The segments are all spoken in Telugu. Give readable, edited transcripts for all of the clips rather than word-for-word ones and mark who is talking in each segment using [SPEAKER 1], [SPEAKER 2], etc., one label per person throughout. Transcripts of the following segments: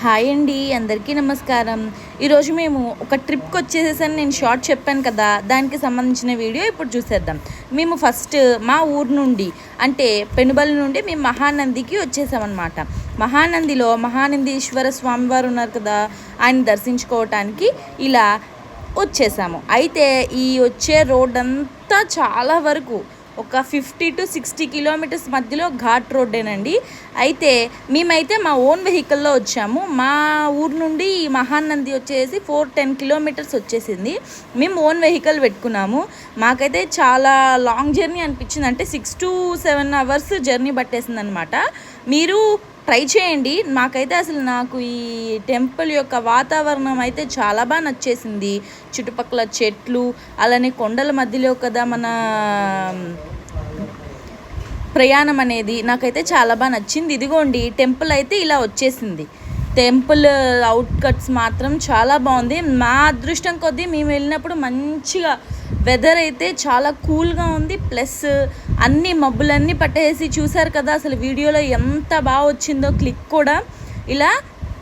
[SPEAKER 1] హాయ్ అండి, అందరికీ నమస్కారం. ఈరోజు మేము ఒక ట్రిప్కి వచ్చేసేసని నేను షార్ట్ చెప్పాను కదా, దానికి సంబంధించిన వీడియో ఇప్పుడు చూసేద్దాం. మేము ఫస్ట్ మా ఊరు నుండి అంటే పెనుబలి నుండి మేము మహానందికి వచ్చేసామన్నమాట. మహానందిలో మహానందీశ్వర స్వామివారు ఉన్నారు కదా, ఆయన దర్శించుకోవటానికి ఇలా వచ్చేసాము. అయితే ఈ వచ్చే రోడ్ అంతా చాలా వరకు ఒక 50 to 60 కిలోమీటర్స్ మధ్యలో ఘాట్ రోడ్డేనండి. అయితే మేమైతే మా ఓన్ వెహికల్లో వచ్చాము. మా ఊరు నుండి ఈ మహానంది వచ్చేసి 4-10 కిలోమీటర్స్ వచ్చేసింది. మేము ఓన్ వెహికల్ పెట్టుకున్నాము. మాకైతే చాలా లాంగ్ జర్నీ అనిపించింది. అంటే 6 to 7 అవర్స్ జర్నీ పట్టేసింది అనమాట. మీరు ట్రై చేయండి. నాకు ఈ టెంపుల్ యొక్క వాతావరణం అయితే చాలా బాగా నచ్చేసింది. చుట్టుపక్కల చెట్లు, అలానే కొండల మధ్యలో కదా మన ప్రయాణం అనేది నాకైతే చాలా బాగా నచ్చింది. ఇదిగోండి టెంపుల్ అయితే ఇలా వచ్చేసింది. టెంపుల్ అవుట్కట్స్ మాత్రం చాలా బాగుంది. మా అదృష్టం కొద్దీ మేము వెళ్ళినప్పుడు మంచిగా వెదర్ అయితే చాలా కూల్గా ఉంది. ప్లస్ అన్ని మబ్బులన్నీ పట్టేసి చూసారు కదా, అసలు వీడియోలో ఎంత బాగా వచ్చిందో క్లిక్ కూడా. ఇలా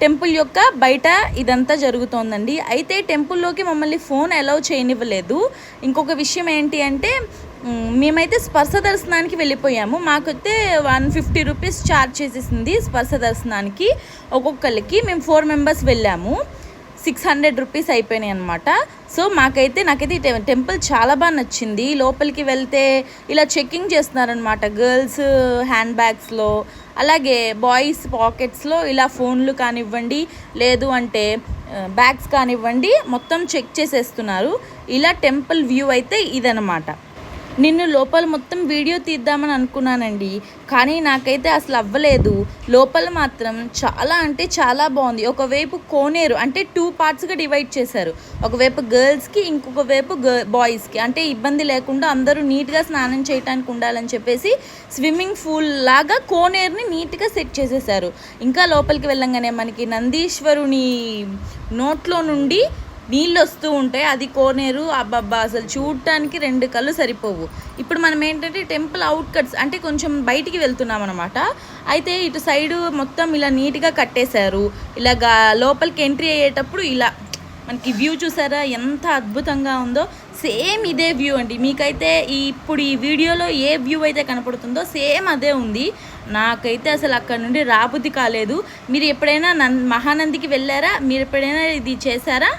[SPEAKER 1] టెంపుల్ యొక్క బయట ఇదంతా జరుగుతోందండి. అయితే టెంపుల్లోకి మమ్మల్ని ఫోన్ అలౌ చేయనివ్వలేదు. ఇంకొక విషయం ఏంటి అంటే, మేమైతే స్పర్శ దర్శనానికి వెళ్ళిపోయాము. మాకైతే 150 రూపీస్ ఛార్జ్ చేసేసింది స్పర్శ దర్శనానికి. ఒక్కొక్కరికి మేము 4 మెంబర్స్ వెళ్ళాము. 600 రూపీస్ అయిపోయినాయి అనమాట. సో నాకైతే ఈ టెంపుల్ చాలా బాగా నచ్చింది. లోపలికి వెళ్తే ఇలా చెక్కింగ్ చేస్తున్నారనమాట. గర్ల్స్ హ్యాండ్ బ్యాగ్స్లో, అలాగే బాయ్స్ పాకెట్స్లో ఇలా ఫోన్లు కానివ్వండి, లేదు అంటే బ్యాగ్స్ కానివ్వండి, మొత్తం చెక్ చేసేస్తున్నారు. ఇలా టెంపుల్ వ్యూ అయితే ఇదనమాట. నిన్ను లోపల మొత్తం వీడియో తీద్దామని అనుకున్నానండి, కానీ నాకైతే అసలు అవ్వలేదు. లోపల మాత్రం చాలా అంటే చాలా బాగుంది. ఒకవైపు కోనేరు అంటే 2 పార్ట్స్గా డివైడ్ చేశారు. ఒకవైపు గర్ల్స్కి, ఇంకొక వైపు బాయ్స్కి. అంటే ఇబ్బంది లేకుండా అందరూ నీట్గా స్నానం చేయడానికి ఉండాలని చెప్పేసి స్విమ్మింగ్ పూల్ లాగా కోనేరుని నీట్గా సెట్ చేసేసారు. ఇంకా లోపలికి వెళ్ళంగానే మనకి నందీశ్వరుని నోట్లో నుండి నీళ్ళు వస్తూ ఉంటాయి. అది కోనేరు. అబ్బబ్బా, అసలు చూడటానికి 2 కళ్ళు సరిపోవు. ఇప్పుడు మనం ఏంటంటే టెంపుల్ అవుట్కట్స్ అంటే కొంచెం బయటికి వెళ్తున్నాం అనమాట. అయితే ఇటు సైడు మొత్తం ఇలా నీట్గా కట్టేశారు. ఇలాగా లోపలికి ఎంట్రీ అయ్యేటప్పుడు ఇలా మనకి వ్యూ చూసారా ఎంత అద్భుతంగా ఉందో. సేమ్ ఇదే వ్యూ అండి. మీకైతే ఇప్పుడు ఈ వీడియోలో ఏ వ్యూ అయితే కనపడుతుందో సేమ్ అదే ఉంది. నాకైతే అసలు అక్కడ నుండి రాబుద్ది కాలేదు. మీరు ఎప్పుడైనా మహానందికి వెళ్ళారా? మీరు ఎప్పుడైనా ఇది చేశారా?